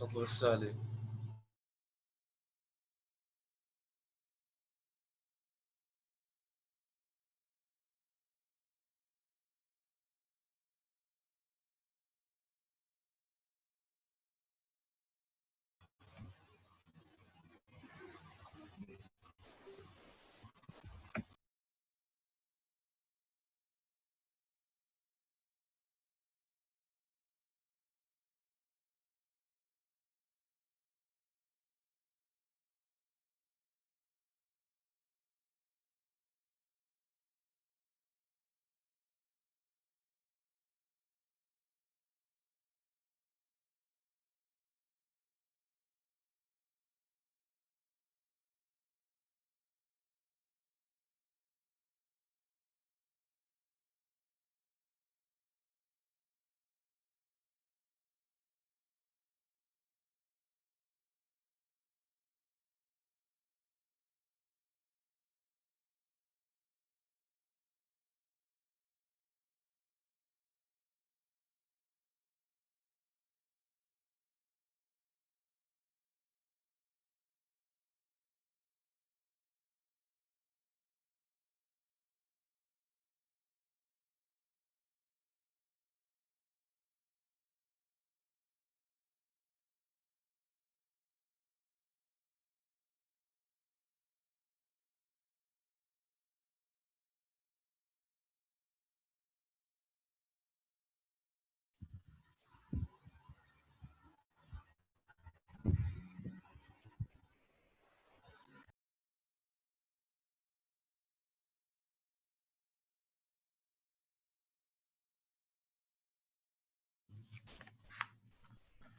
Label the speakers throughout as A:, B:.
A: نطلب السالي.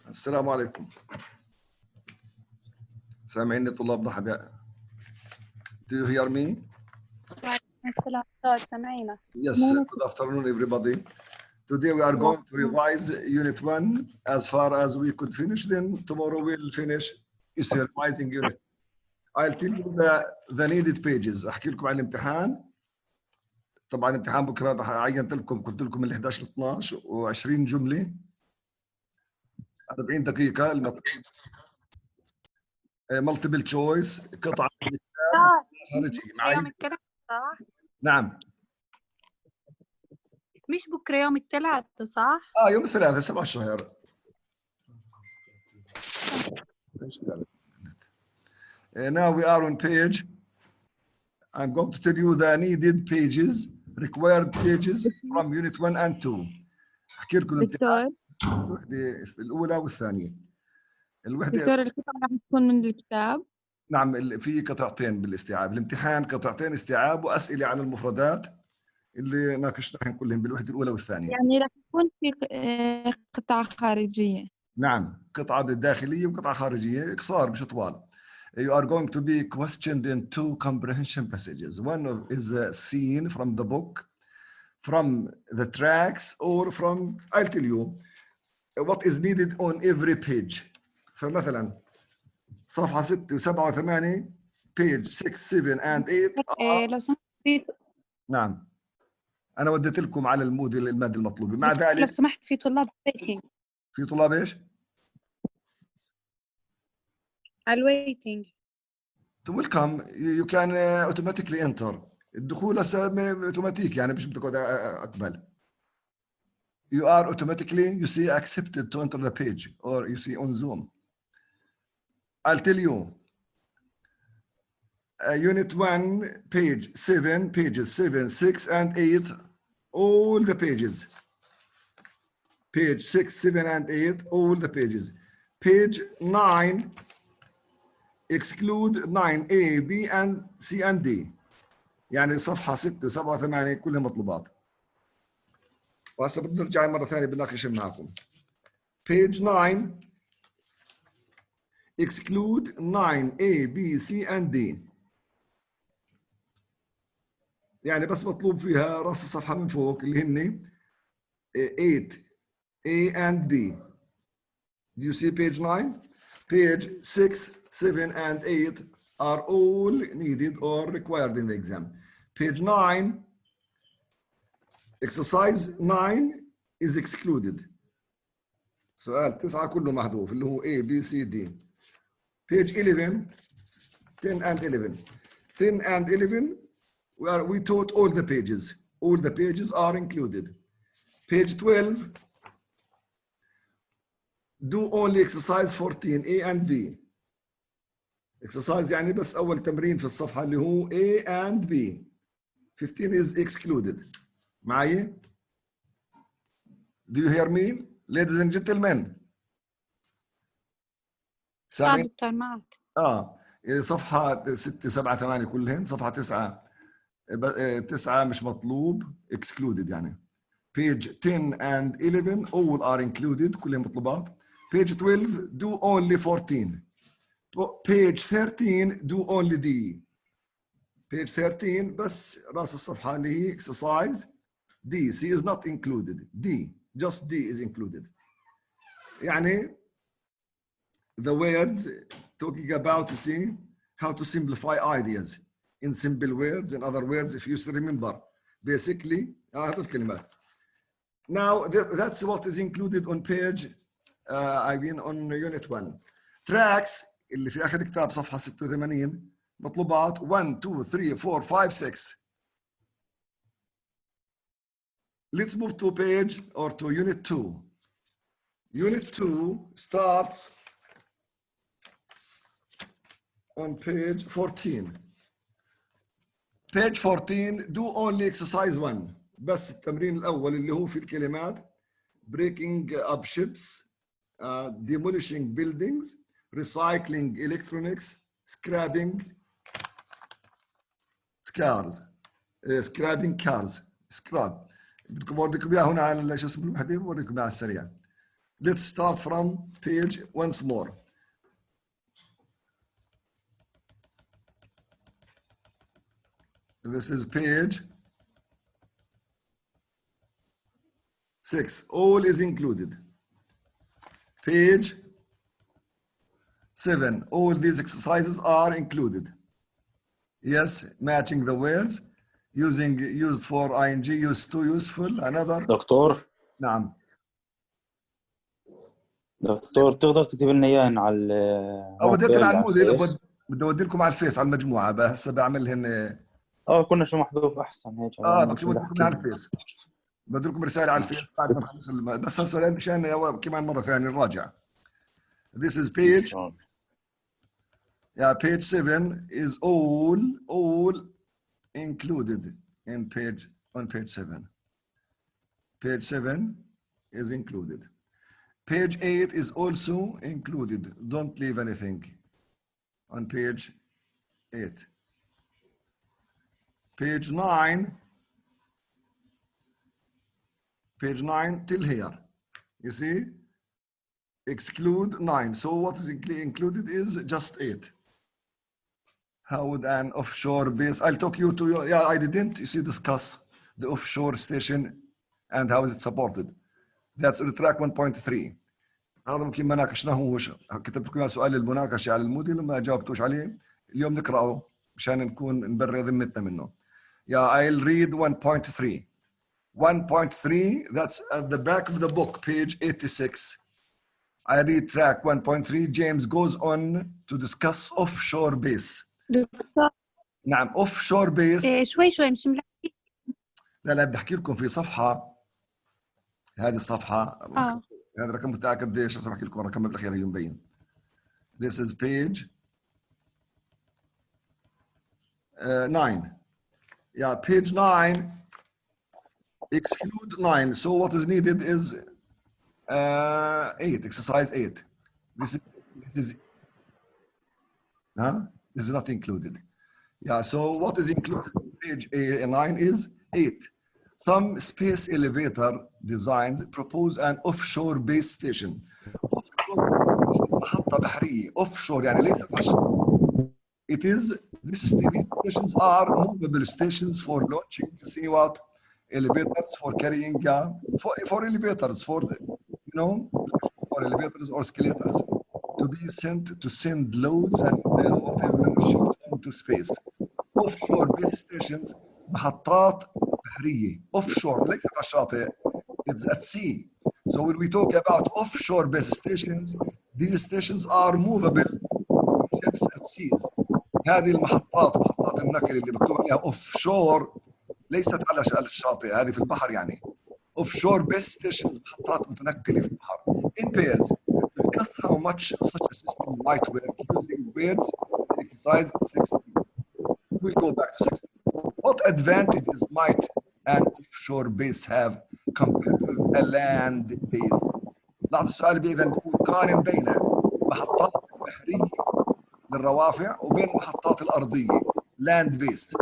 B: السلام عليكم. سامعيني طلابنا حبايب؟ Do you hear me?
C: السلام سامعينا.
B: Yes, good afternoon everybody. Today we are going to revise Unit 1 as far as we could finish. Then tomorrow we'll finish revising Unit. I'll tell you the needed pages. أحكي لكم عن الامتحان. طبعا الامتحان بكره عينت لكم قلت لكم من 11 ل 12 و20 جملة 40 دقيقة المطلوب. مالتيبل تشويس قطعة من الكتاب خارجي معي.
C: يوم الثلاثاء صح؟
B: نعم.
C: مش بكره يوم الثلاثاء صح؟
B: يوم الثلاثاء 7 الشهر. Now we are on page. I'm going to tell you the needed pages, required pages from Unit 1 and 2. أحكي لكم الوحدة الأولى والثانية. الوحدة
C: دكتور القطعة راح تكون من الكتاب؟
B: نعم في قطعتين بالاستيعاب. الامتحان قطعتين استيعاب وأسئلة عن المفردات اللي ناقشناهم كلهم بالوحدة الأولى والثانية.
C: يعني راح يكون في قطعة خارجية.
B: نعم قطعة داخلية وقطعة خارجية قصار مش طوال. You are going to be questioned in two comprehension passages. One is a scene from the book, from the tracks, or from, I'll tell you, what is needed on every page. فمثلا صفحة 6 و7 و8 page 6 7 and 8
C: لو سمحت
B: نعم أنا وديت لكم على المادة المطلوبة. مع ذلك
C: لو سمحت في طلاب
B: في طلاب إيش؟
C: الويتنج.
B: welcome you can automatically enter. الدخول هسه اوتوماتيك يعني مش بدك اقبل. You are automatically you see accepted to enter the page or you see on Zoom. I'll tell you. Unit 1 page 7 pages 7 6 and 8 all the pages. Page 6 7 and 8 all the pages. Page 9 exclude 9 A, B and C and D. يعني صفحة 6 و7 و8 كلها مطلوبات. وهسه بنرجع مرة ثانية بناقش معكم. Page 9 exclude 9 A, B, C and D. يعني بس مطلوب فيها راس الصفحة من فوق اللي هن 8 A and B. Do you see page 9? Page 6, 7 and 8 are all needed or required in the exam. Page 9, exercise 9 is excluded. سؤال 9 كله محذوف اللي هو A B C D. Page 11, 10 and 11. 10 and 11, we taught all the pages. All the pages are included. Page 12, do only exercise 14, A and B. Exercise يعني بس أول تمرين في الصفحة اللي هو A and B. 15 is excluded. معي؟ Do you hear me? Ladies and gentlemen. سامعين؟
A: دكتور معك.
B: صفحة 6 7 8 كلهن. صفحة 9 مش مطلوب excluded يعني. Page 10 and 11 all are included كلهم مطلوبات. Page 12 do only 14. Page 13 do only D. Page 13 بس راس الصفحة اللي هي exercise D. C is not included. D. Just D is included. يعني the words talking about, you see, how to simplify ideas in simple words. In other words, if you remember, basically, هذه الكلمات. Now, that's what is included on page, on unit 1. Tracks, اللي في آخر كتاب صفحة 86, مطلوبات 1, 2, 3, 4, 5, 6. Let's move to page or to unit 2. Unit 2 starts on page 14. Page 14, do only exercise 1. بس التمرين الأول اللي هو في الكلمات breaking up ships, demolishing buildings, recycling electronics, scrapping cars, scrap. بدكم أوريكم إياها هنا على شو اسمه الوحدة، بوريكم إياها على السريع. Let's start from page once more. This is page 6. All is included. Page 7. All these exercises are included. Yes, matching the words, used for ing, used to, useful, another.
D: دكتور
B: نعم.
D: دكتور تقدر تكتب لنا اياها على
B: وديتنا على الموديل،
D: الفيس؟
B: بدي اودي لكم على الفيس على المجموعه، هسه بعملهن.
D: كنا شو محذوف احسن هيك.
B: بدي لكم على الفيس، بدي لكم رساله على الفيس بعد ما نخلص بس هسه مشان كمان مره ثانيه نراجع. This is page. Yeah, page 7 is all included in on page 7. Page 7 is included. Page 8 is also included. Don't leave anything on page 8. Page 9 till here. You see? Exclude 9. So what is included is just 8. How would an offshore base? I'll talk you to your, I didn't, you see, discuss the offshore station and how is it supported. That's track 1.3. هذا ممكن ما ناقشناهوش، كتبت لكم سؤال للمناقشه على الموديل وما جاوبتوش عليه، اليوم نقراه مشان نكون نبرر ذمتنا منه. I'll read 1.3. 1.3, that's at the back of the book, page 86. I read track 1.3. James goes on to discuss offshore base.
A: دكتور
B: نعم offshore base.
A: شوي مش ملاحظين.
B: لا بدي احكي لكم في صفحه، هذه الصفحه هذا رقم متاكد قديش، هسه بحكي لكم الرقم بالاخير هي مبين. This is page 9. Page 9 exclude 9. So what is needed is 8, exercise 8. This is not included. So what is included in page 9 is 8. Some space elevator designs propose an offshore base station. محطة بحرية offshore يعني ليست على الشاطئ. These stations are movable stations for launching. You see what? Elevators for carrying, for elevators, for elevators or escalators to be sent to send loads and whatever shipped into space. Offshore base stations محطات بحرية offshore ليست على الشاطئ. It's at sea. So when we talk about offshore base stations, these stations are movable ships at seas. هذه المحطات محطات النقل اللي مكتوب عليها offshore ليست على الشاطئ، هذه في البحر يعني. Offshore base stations محطات متنقلة في البحر. In pairs, discuss how much such a system might work using words in exercise 6. We'll go back to 6. What advantages might an offshore base have compared with a land base? لاحظوا السؤال بإذا بيكون قارن بين المحطات البحرية للروافع وبين المحطات الأرضية land base.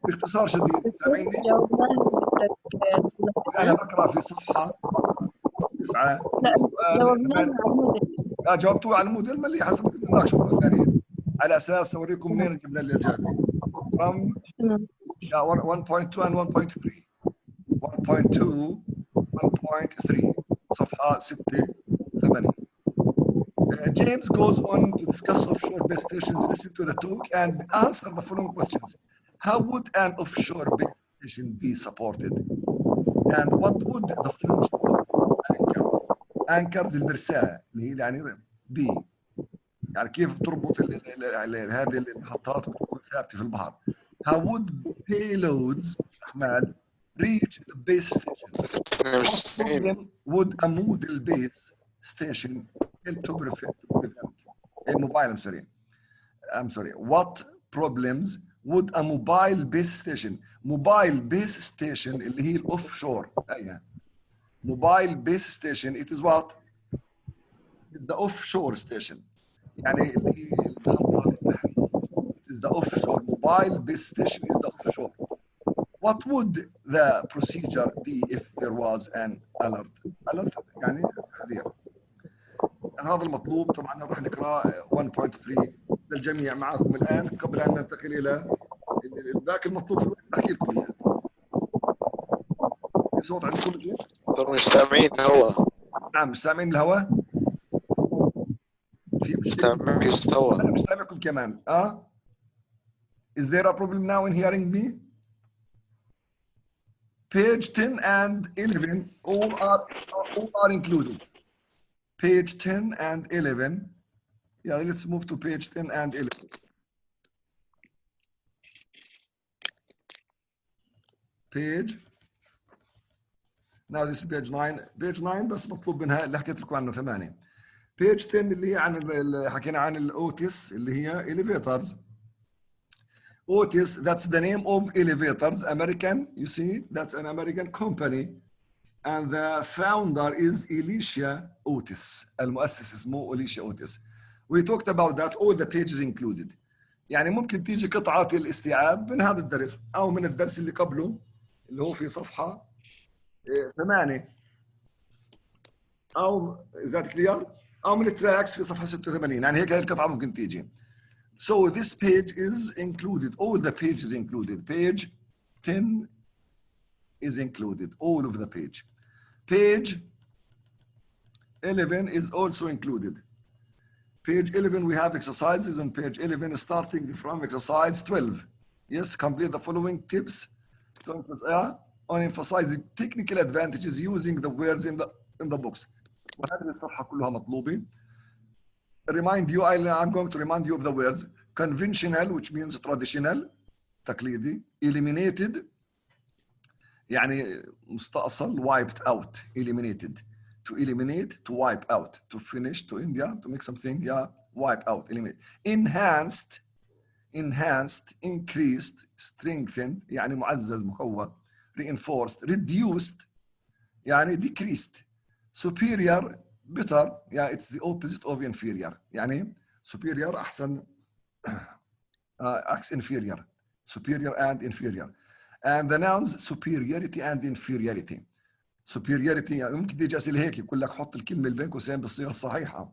B: باختصار شديد سامعيني؟
A: جاوبنا بدك تصلح.
B: أنا بقرأ في صفحة 9
A: لا
B: سؤال
A: جاوبنا
B: ثمان-
A: على الموديل.
B: جاوبتوا على الموديل ما اللي حسب بدنا نناقشه مرة ثانية على أساس أوريكم منين جبنا الإجابة. from
A: تمام.
B: 1.2 and 1.3 1.2 1.3 صفحة 6 8. James goes on to discuss offshore base stations. Listen to the talk and answer the following questions. How would an offshore base station be supported? And what would the function of anchor? Anchors المرساة اللي هي يعني بي يعني كيف تربط هذه المحطات وتكون ثابتة في البحر. How would payloads أحمد reach the base station? What problem would a model base station help to prevent? Mobile, I'm sorry. What problems would a mobile base station? Mobile base station اللي هي الاوفشور ايها. Mobile base station it is what? It's the offshore station. يعني اللي هي المحطة البحرية. It is the offshore. Mobile base station is the offshore. What would the procedure be if there was an alert? Alert يعني حذير. هذا المطلوب طبعا راح نقرا 1.3 للجميع معكم الان قبل ان ننتقل الى ذاك المطلوب في الوقت بحكي لكم اياه. في صوت عندكم جي؟
E: مش سامعين هوا.
B: نعم مش سامعين الهواء؟ في مشكله؟
E: سامعين استوى.
B: انا مش سامعكم كمان Is there a problem now in hearing me? Page 10 and 11 all are included. Page 10 and 11. Yeah, let's move to page 10 and 11. Page. Now this is page 9. Page 9 بس مطلوب منها اللي حكيت لكم عنه 8. Page 10 اللي هي عن اللي حكينا عن الأوتيس اللي هي elevators. Otis, that's the name of elevators. American, you see, that's an American company. And the founder is Elisha Otis. المؤسس اسمه Elisha Otis. We talked about that, all the pages included. يعني ممكن تيجي قطعة الاستيعاب من هذا الدرس أو من الدرس اللي قبله اللي هو في صفحة 8 أو is that clear؟ أو من التراكس في صفحة 86 يعني هيك هاي القطعة ممكن تيجي. So this page is included, all the pages included. Page 10 is included, all of the page. Page 11 is also included. Page 11, we have exercises on page 11, starting from exercise 12. Yes, complete the following tips on emphasizing technical advantages using the words in the books. وهذه الصفحة كلها مطلوبة. Remind you, I'm going to remind you of the words. Conventional, which means traditional, تقليدي. Eliminated, يعني مستأصل, wiped out, eliminated. To eliminate, to wipe out. To finish, to end, yeah, to make something, yeah, wipe out, eliminate. Enhanced, increased, strengthened, يعني معزز, مقوى. Reinforced, reduced, يعني decreased. Superior, better, yeah, it's the opposite of inferior. يعني superior أحسن, عكس inferior. Superior and inferior. And the nouns superiority and inferiority. Superiority يعني ممكن تيجي أسئلة هيك يقول لك حط الكلمة اللي بين قوسين بالصيغة الصحيحة.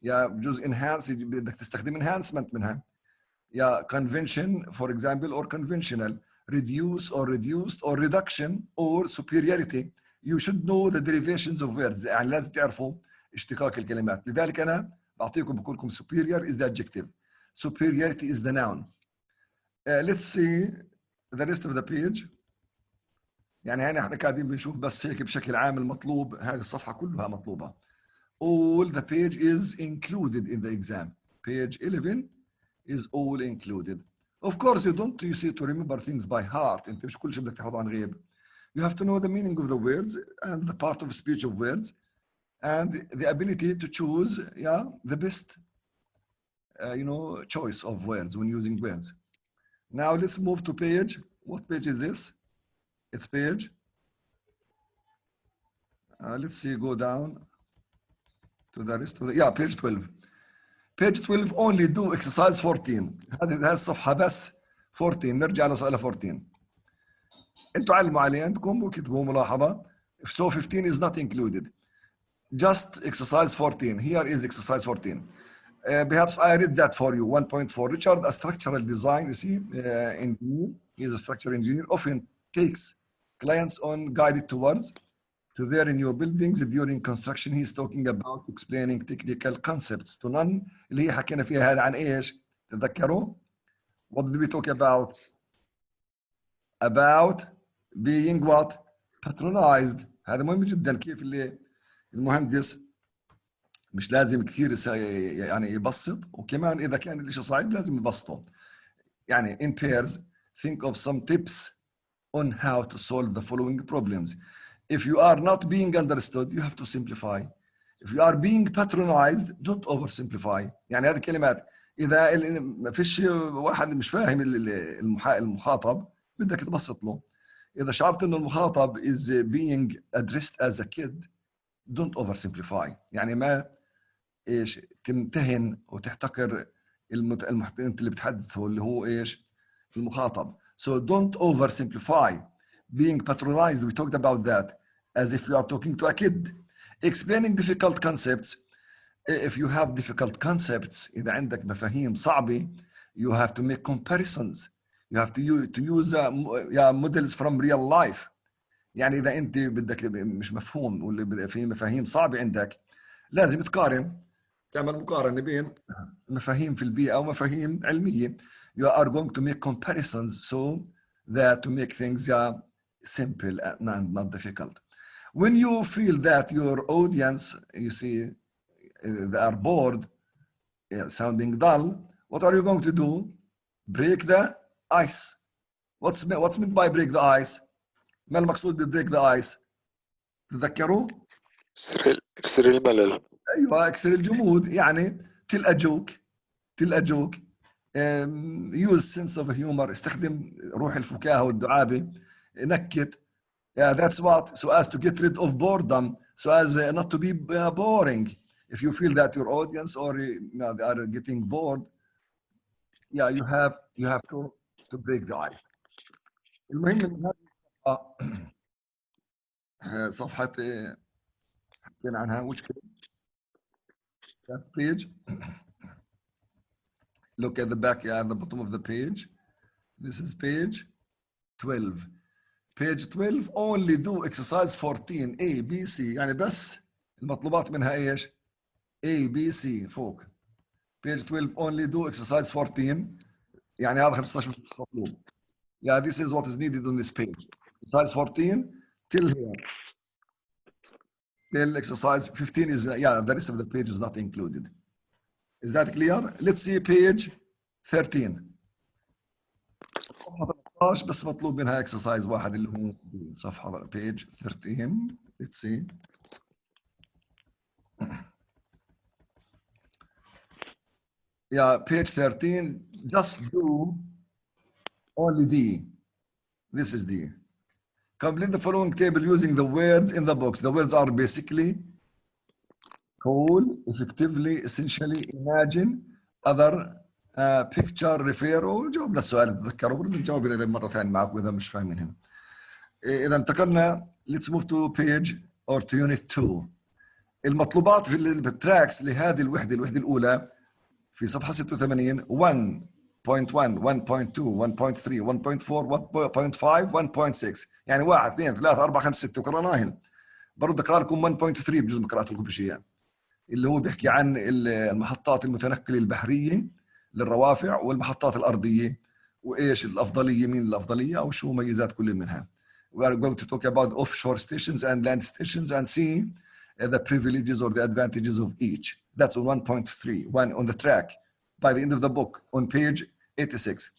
B: يا بجوز enhance بدك تستخدم enhancement منها. يا convention for example or conventional. Reduce or reduced or reduction or superiority. You should know the derivations of words. يعني لازم تعرفوا اشتقاق الكلمات. لذلك أنا بعطيكم بقول لكم superior is the adjective. Superiority is the noun. Let's see the rest of the page. يعني هنا احنا قاعدين بنشوف بس هيك بشكل عام المطلوب. هذه الصفحة كلها مطلوبة. All the page is included in the exam. Page 11 is all included. Of course, you see to remember things by heart. انت مش كل شيء بدك تحفظه عن غيب. You have to know the meaning of the words and the part of speech of words and the ability to choose, the best, choice of words when using words. Now let's move to page. What page is this? It's page. Let's see, go down to the rest of the, page 12. Page 12 only do exercise 14. هذه الصفحة بس 14. نرجع لصالة 14. انتوا علموا عليه عندكم وكتبوا ملاحظة. So 15 is not included. Just exercise 14. Here is exercise 14. Perhaps I read that for you. 1.4. Richard, a structural design, you see, engineer, he is a structural engineer, often takes clients on guided tours to their new buildings during construction. He is talking about explaining technical concepts to none. اللي هي حكينا فيها هذا عن ايش؟ تذكروا؟ What did we talk about? About being what? Patronized. هذا مهم جدا. كيف اللي المهندس مش لازم كثير يعني يبسط، وكمان إذا كان الإشي صعب لازم يبسطه. يعني in pairs think of some tips on how to solve the following problems. If you are not being understood, you have to simplify. If you are being patronized, don't oversimplify. يعني هذه الكلمات إذا ما فيش واحد مش فاهم المخاطب بدك تبسط له. إذا شعرت إنه المخاطب is being addressed as a kid, don't oversimplify. يعني ما إيش تمتهن وتحتقر المحتوى اللي بتحدثه اللي هو إيش المخاطب. So don't oversimplify. Being patronized, we talked about that, as if you are talking to a kid. Explaining difficult concepts. If you have difficult concepts, إذا عندك مفاهيم صعبة, you have to make comparisons. You have to use models from real life. يعني إذا أنت بدك مش مفهوم ولا في مفاهيم صعبة عندك، لازم تقارن، تعمل مقارنة بين مفاهيم في البيئة ومفاهيم علمية. You are going to make comparisons so that to make things simple and not difficult. When you feel that your audience, you see, they are bored, sounding dull, what are you going to do? Break the ice. What's meant by break the ice? ما المقصود ب break the ice؟ تذكروا؟
E: اكسر الملل.
B: ايوه اكسر الجمود. يعني تلقى جوك use sense of humor. استخدم روح الفكاهة والدعابة. نكت. That's what, so as to get rid of boredom, so as not to be boring. If you feel that your audience or they are getting bored, you have to break the ice. المهم ان هذه صفحة حكينا عنها. which page? That page. Look at the back, at the bottom of the page. This is page 12. Page 12 only do exercise 14 A B C. يعني بس المطلوبات منها ايش؟ A B C فوق. Page 12 only do exercise 14. يعني هذا 15 مطلوب. Yeah, this is what is needed on this page. Exercise 14 till here. Till exercise 15 is, the rest of the page is not included. Is that clear? Let's see page 13. بس مطلوب منها exercise واحد اللي هو صفحة page 13. Let's see. Page 13. Just do only D. This is D. Complete the following table using the words in the box. The words are basically call, effectively, essentially, imagine, other, picture, refer. وجاوبنا السؤال تذكروا. نجاوب إذا مرة ثانية معكم إذا مش فاهمين هنا. إذا انتقلنا. Let's move to page or to unit 2. المطلوبات في التراكس لهذه الوحدة الأولى في صفحة 86. 1.1 1.2 1.3 1.4 1.5 1.6. يعني 1 2 3 4 5 6 وقرأناهن. برضه أقرأ لكم 1.3 بجوز ما قرأت لكم بشيء، اللي هو بيحكي عن المحطات المتنقلة البحرية للروافع والمحطات الأرضية وإيش الأفضلية، مين الأفضلية أو شو ميزات كل منها. We are going to talk about offshore stations and land stations and see the privileges or the advantages of each. That's on 1.3, one on the track by the end of the book on page 86.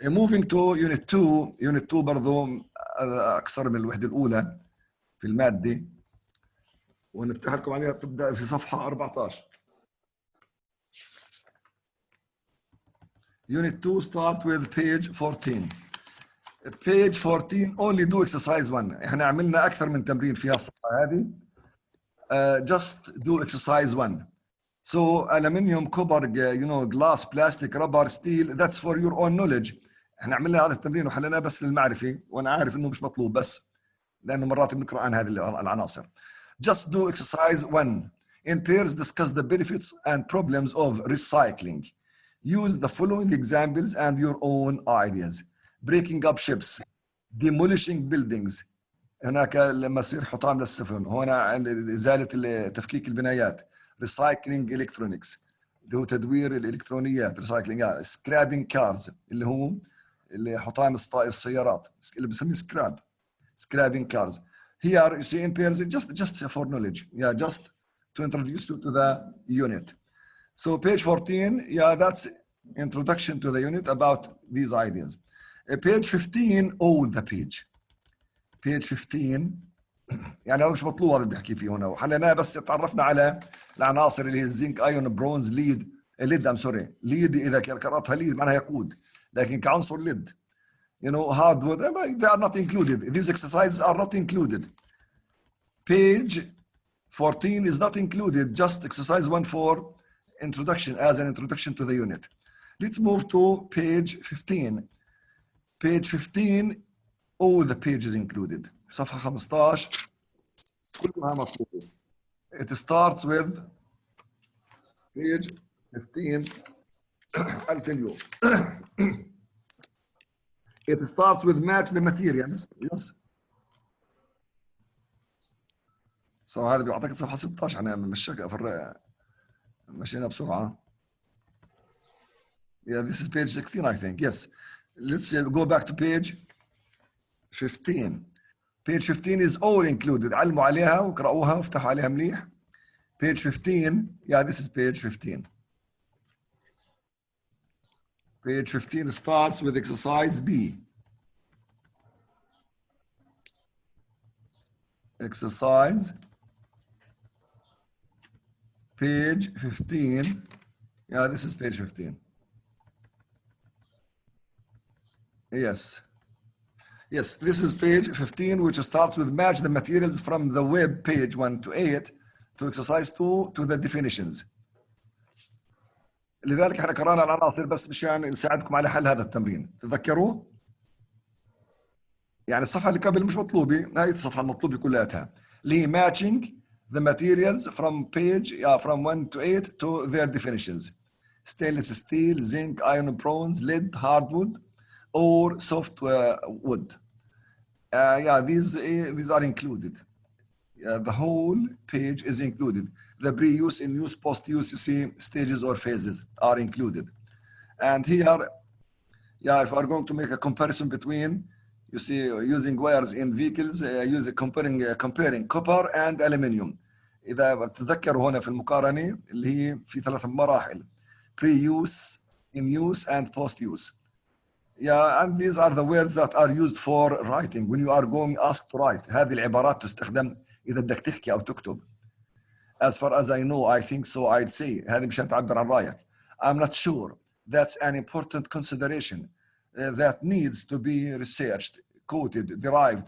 B: Moving to unit 2, unit 2 برضو أكثر من الوحدة الأولى في المادة، ونفتح لكم عليها تبدأ في صفحة 14. Unit 2 start with page 14. Page 14 only do exercise 1. احنا عملنا أكثر من تمرين في الصفحة هذه. Just do exercise 1. So aluminium, copper, glass, plastic, rubber, steel, that's for your own knowledge. احنا عملنا هذا التمرين وحلناه بس للمعرفة، وانا عارف انه مش مطلوب بس لانه مرات بنقرا عن هذه العناصر. Just do exercise 1. In pairs discuss the benefits and problems of recycling. Use the following examples and your own ideas. Breaking up ships, demolishing buildings. هناك لما يصير حطام للسفن، هنا إزالة تفكيك البنايات. Recycling electronics اللي هو تدوير الإلكترونيات. Recycling scrapping cars اللي حطام السيارات اللي بنسميه scrap. Scrapping cars. Here you see in pairs just for knowledge. Yeah, just to introduce you to the unit. So page 14, yeah, that's introduction to the unit about these ideas. Page 15, all the page. Page 15 يعني هذا مش مطلوب هذا اللي بحكي فيه هنا، وحليناه بس تعرفنا على العناصر اللي هي الزنك، ايون، برونز، ليد ليد اذا قرأتها ليد معناها يقود، لكن كعنصر ليد hardwood they are not included. These exercises are not included. Page 14 is not included, just exercise 1 for introduction as an introduction to the unit. Let's move to page 15. Page 15 all the pages included. صفحة 15 كلها مطلوبة. It starts with page 15. I'll tell you. It starts with match the materials. Yes. So هذا بيعطيك صفحة 16. أنا مشينا بسرعة. Yeah, this is page 16, I think. Yes. Let's go back to page 15. Page 15 is all included. علموا عليها وقرأوها وافتحوا عليها مليح. Page 15. Yeah, this is page 15. Page 15 starts with exercise B. Exercise. Page 15. Yeah, this is page 15. Yes. Yes, this is page 15, which starts with match the materials from the web page 1 to 8 to exercise 2 to the definitions. لذلك احنا قرانا العناصر بس مشان نساعدكم على حل هذا التمرين. تذكروا؟ يعني الصفحة اللي قبل مش مطلوبة، هاي الصفحة المطلوبة كلها اللي هي matching the materials from page from 1 to 8 to their definitions. Stainless steel, zinc, iron, bronze, lead, hardwood, or soft wood. Yeah, these are included. The whole page is included. The pre-use, in-use, post-use, you see, stages or phases are included. And here, yeah, if we are going to make a comparison between, you see, using wires in vehicles, comparing copper and aluminium. إذا بتتذكروا هنا في المقارنة اللي هي في 3 مراحل: pre-use, in-use, and post-use. Yeah, and these are the words that are used for writing when you are going asked to write. هذه العبارات تستخدم إذا بدك تحكي أو تكتب. As far as I know, I think so, I'd say. هذه مشان تعبر عن رأيك. I'm not sure. That's an important consideration that needs to be researched, quoted, derived.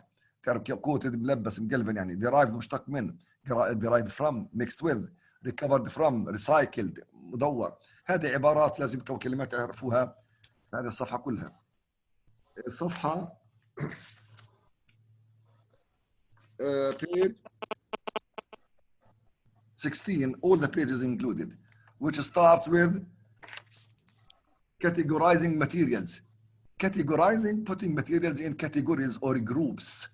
B: quoted ملبس مقلبن يعني. Derived مشتق من. Derived from, mixed with, recovered from, recycled, مدور. هذه عبارات لازم كلمات تعرفوها في هذه الصفحة كلها. الصفحة page 16, all the pages included, which starts with categorizing materials. Categorizing, putting materials in categories or groups.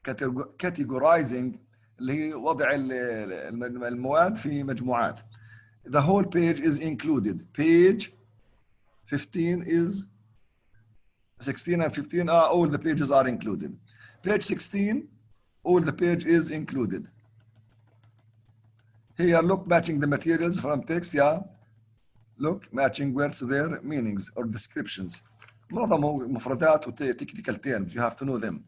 B: Categorizing اللي هي وضع المواد في مجموعات. The whole page is included. Page 15 is 16 and 15 all the pages are included. Page 16, all the page is included. Here, look, matching the materials from text, yeah. Look, matching words to their meanings or descriptions. معظمه مفردات و technical terms, you have to know them.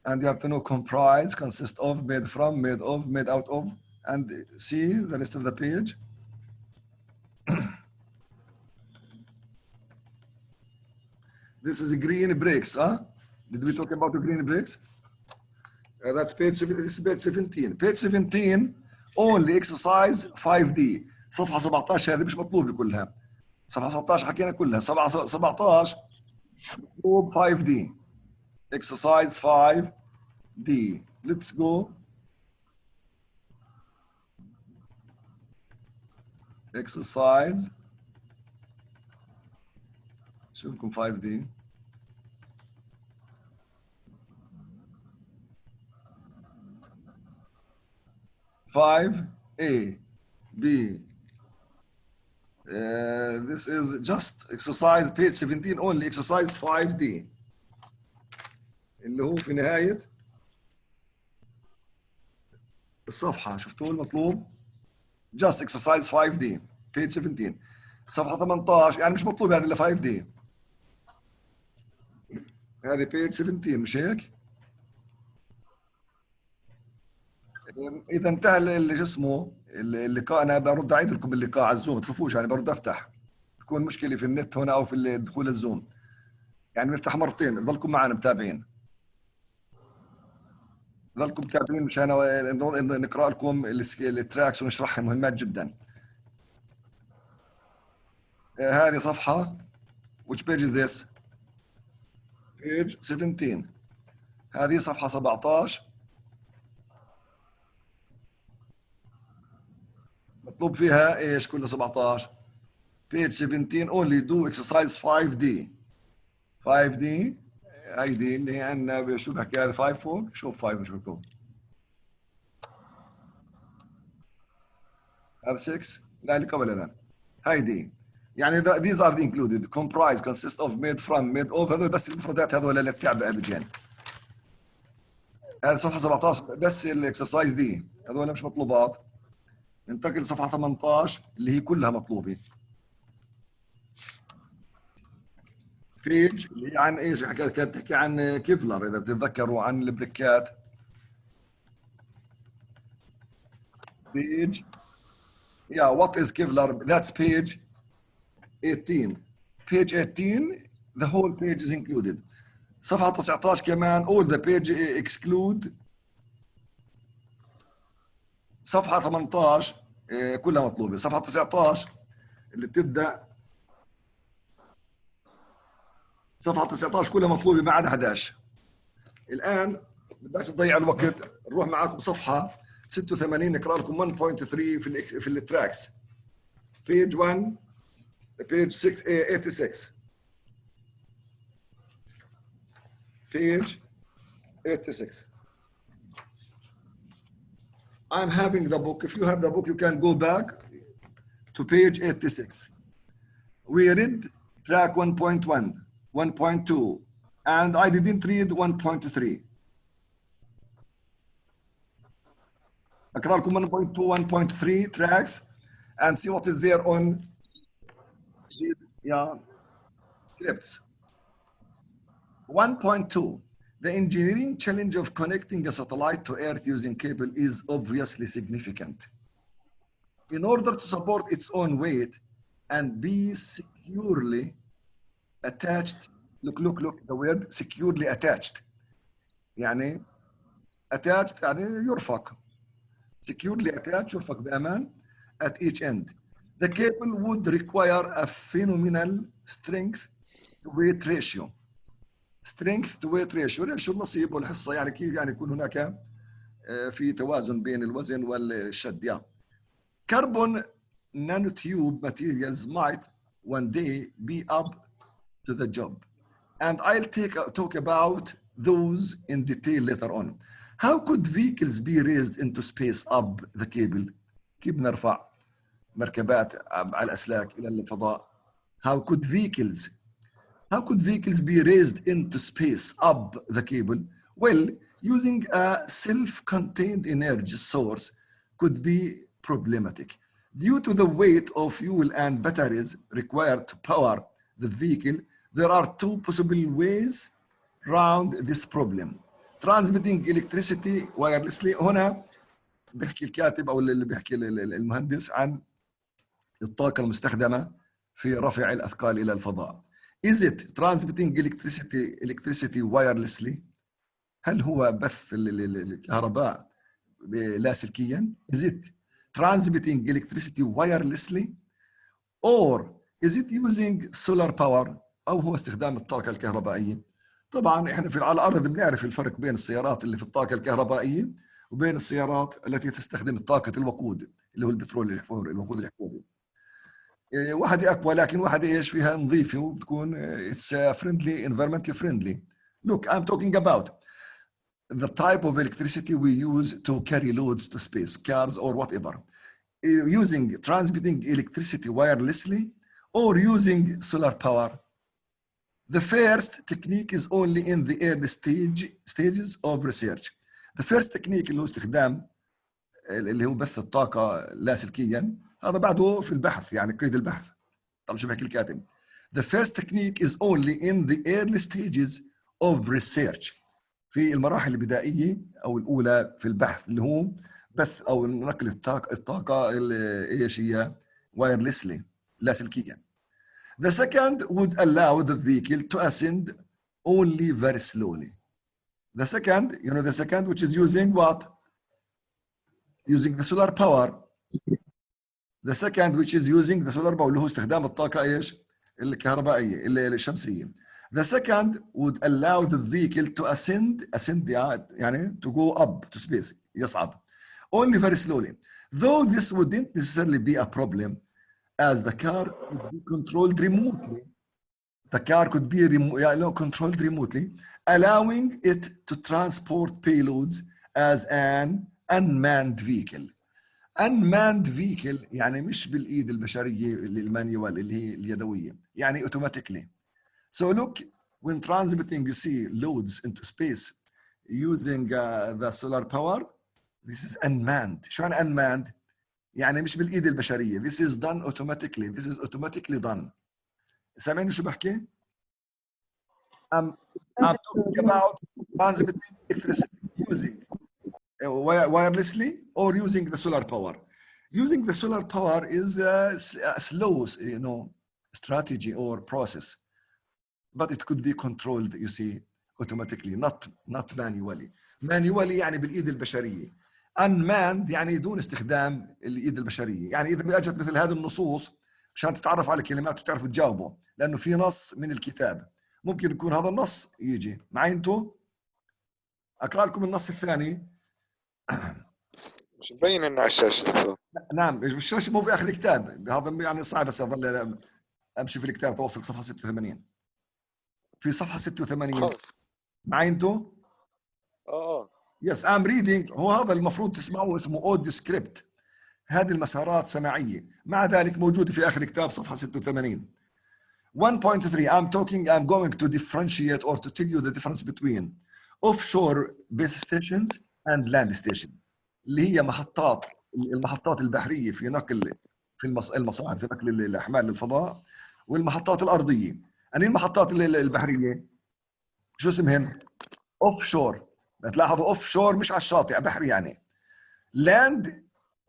B: And you have to know comprise, consist of, made from, made of, made out of, and see the rest of the page. This is green bricks, huh? Did we talk about the green bricks? That's page, this is page 17. Page 17, only exercise 5D. صفحة 17 هذه مش مطلوبة كلها. صفحة 16 حكينا كلها. 17 مطلوب 5D. Exercise 5D. Let's go. Exercise. شوفكم 5D. A, B. This is just exercise page 17 only, exercise 5D. اللي هو في نهاية الصفحة. شفتوا المطلوب؟ Just exercise 5D, page 17. صفحة 18 يعني مش مطلوب هذه إلا 5D. هذه page 17 مش هيك؟ إذا انتهى اللي شو اسمه اللقاء، أنا برد أعيد لكم اللقاء على الزوم، ما تخافوش يعني برد أفتح. تكون مشكلة في النت هنا أو في دخول الزوم. يعني بنفتح مرتين، ضلكم معنا متابعين. ضلكم متابعين مشان نقرأ لكم التراكس ونشرحها، مهمات جدا. هذه صفحة. Which page is this? Page 17. هذه صفحة 17. مطلوب فيها ايش كل 17؟ page 17 only do exercise 5D. 5D هيدي اللي هي عندنا شو بحكي هذا 5 فوق، شوف 5 مش مكتوب. هذا 6 لا اللي قبل هذا. هيدي يعني these are the included comprise consist of made from made of، هذول بس المفردات هذول اللي بتعبئ بجين. هذا صفحة 17 بس الاكسرسايز دي، هذول مش مطلوبات. ننتقل لصفحة 18 اللي هي كلها مطلوبة. بيج اللي هي عن ايش؟ كانت تحكي عن كيفلر اذا بتتذكروا، عن البريكات. بيج yeah, what is Kevlar? That's page 18. Page 18, the whole page is included. صفحة 19 كمان all the page exclude. صفحة 18 كلها مطلوبة. صفحة 19 اللي بتبدأ، صفحة 19 كلها مطلوبة ما عدا 11. الآن بدناش تضيع الوقت، نروح معاكم صفحة 86 نقرأ لكم 1.3 في التراكس. page 1 page 86. page 86. I'm having the book. If you have the book, you can go back to page 86. We read track 1.1, 1.2, and I didn't read 1.3. أقرأ لكم 1.2, 1.3 tracks and see what is there on the scripts. 1.2. The engineering challenge of connecting a satellite to Earth using cable is obviously significant. In order to support its own weight and be securely attached, look, the word securely attached. يعني attached يعني يرفق. Securely attached يرفق بأمان at each end. The cable would require a phenomenal strength to weight ratio. strength to weight ratio، ريشيو النصيب والحصة، يعني كيف يعني يكون هناك في توازن بين الوزن والشد. Yeah. Carbon nanotube materials might one day be up to the job. And I'll talk about those in detail later on. How could vehicles be raised into space up the cable? كيف نرفع مركبات على الأسلاك إلى الفضاء؟ How could vehicles How could vehicles be raised into space up the cable? Well, using a self-contained energy source could be problematic. Due to the weight of fuel and batteries required to power the vehicle, there are two possible ways around this problem. Transmitting electricity wirelessly. هنا بيحكي الكاتب أو اللي بيحكي المهندس عن الطاقة المستخدمة في رفع الأثقال إلى الفضاء. Is it transmitting electricity wirelessly? هل هو بث الكهرباء لاسلكيا؟ Is it transmitting electricity wirelessly? Or is it using solar power؟ أو هو استخدام الطاقة الكهربائية؟ طبعا احنا على الأرض بنعرف الفرق بين السيارات اللي في الطاقة الكهربائية وبين السيارات التي تستخدم طاقة الوقود اللي هو البترول الوقود الحفوري. واحدة أقوى لكن واحدة إيش فيها نظيفة وبتكون it's friendly, environmentally friendly. Look, I'm talking about the type of electricity we use to carry loads to space, cars or whatever. Using transmitting electricity wirelessly or using solar power. The first technique is only in the early stages of research. The first technique اللي هو استخدام اللي هو بث الطاقة لاسلكيا هذا بعده في البحث يعني قيد البحث. طبعا شو بحكي الكاتب. The first technique is only in the early stages of research. في المراحل البدائية أو الأولى في البحث اللي هو بث أو نقل الطاقة إيش هي wirelessly لاسلكيا. The second would allow the vehicle to ascend only very slowly. The second, you know, the second which is using what? Using the solar power. The second which is using the solar power اللي هو استخدام الطاقة إيش؟ الكهربائية الشمسية. The second would allow the vehicle to ascend يعني to go up to space يصعد only very slowly. Though this wouldn't necessarily be a problem as the car could be controlled remotely. The car could be controlled remotely, allowing it to transport payloads as an unmanned vehicle. Unmanned vehicle يعني مش بالإيد البشرية المانيوال اللي هي اليدوية يعني automatically. So look, when transmitting you see loads into space using the solar power, this is unmanned. شو يعني unmanned؟ يعني مش بالإيد البشرية. This is done automatically. This is automatically done. سامعني شو بحكي؟ I'm talking about transmitting electricity using wirelessly or using the solar power. Using the solar power is a slow, you know, strategy or process, but it could be controlled, you see, automatically, not manually. Manually يعني بالإيد البشرية. Unmanned يعني دون استخدام الإيد البشرية. يعني إذا اجت مثل هذه النصوص مشان تتعرف على الكلمات وتعرفوا تجاوبوا، لأنه في نص من الكتاب ممكن يكون هذا النص يجي معي انتو. أقرأ لكم النص الثاني.
E: مش مبين انه على الشاشة دكتور.
B: نعم الشاشة مو في آخر الكتاب، هذا يعني صعب بس أظل أمشي في الكتاب توصل صفحة 86. في صفحة 86 معي انتو؟ Yes, I'm reading. هو هذا المفروض تسمعوه اسمه audio script. هذه المسارات سماعية. مع ذلك موجودة في آخر الكتاب صفحة 86. 1.3 I'm going to differentiate or to tell you the difference between offshore base stations and land stations اللي هي المحطات البحرية في نقل في المصاعد في نقل الأحمال للفضاء والمحطات الأرضية. يعني المحطات البحرية شو اسمهم؟ offshore. بتلاحظوا offshore مش على الشاطئ بحري يعني. land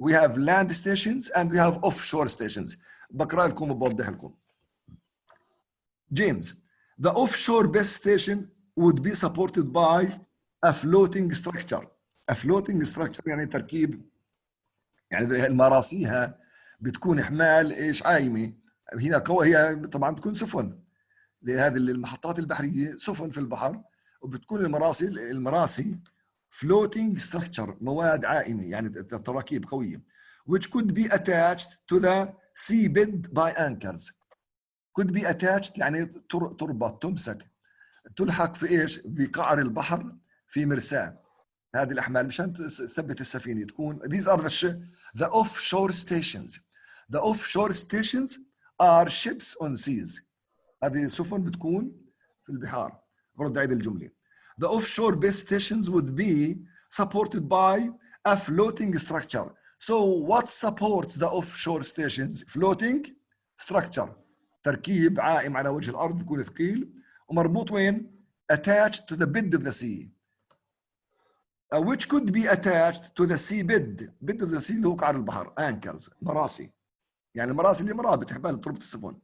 B: we have land stations and we have offshore stations. بقرأ لكم وبوضح لكم. James, the offshore base station would be supported by a floating structure. A floating structure يعني تركيب يعني المراسيها بتكون حمال ايش عايمة. هي طبعا بتكون سفن لهذه المحطات البحرية سفن في البحر وبتكون المراسي floating structure مواد عائمة يعني تراكيب قوية which could be attached to the seabed by anchors. could be attached يعني تربط تمسك تلحق في ايش بقعر البحر في مرساة هذه الأحمال مشان تثبت السفينة تكون. These are the offshore stations. The offshore stations are ships on seas. هذه سفن بتكون في البحار. برد عيد الجملة. The offshore base stations would be supported by a floating structure. So what supports the offshore stations? Floating structure. تركيب عائم على وجه الأرض بيكون ثقيل ومربوط وين؟ Attached to the bed of the sea. Which could be attached to the sea bed. Bed of the sea اللي هو قعر البحر. Anchors. مراسي. يعني المراسي اللي مرابط حبال تربط السفن.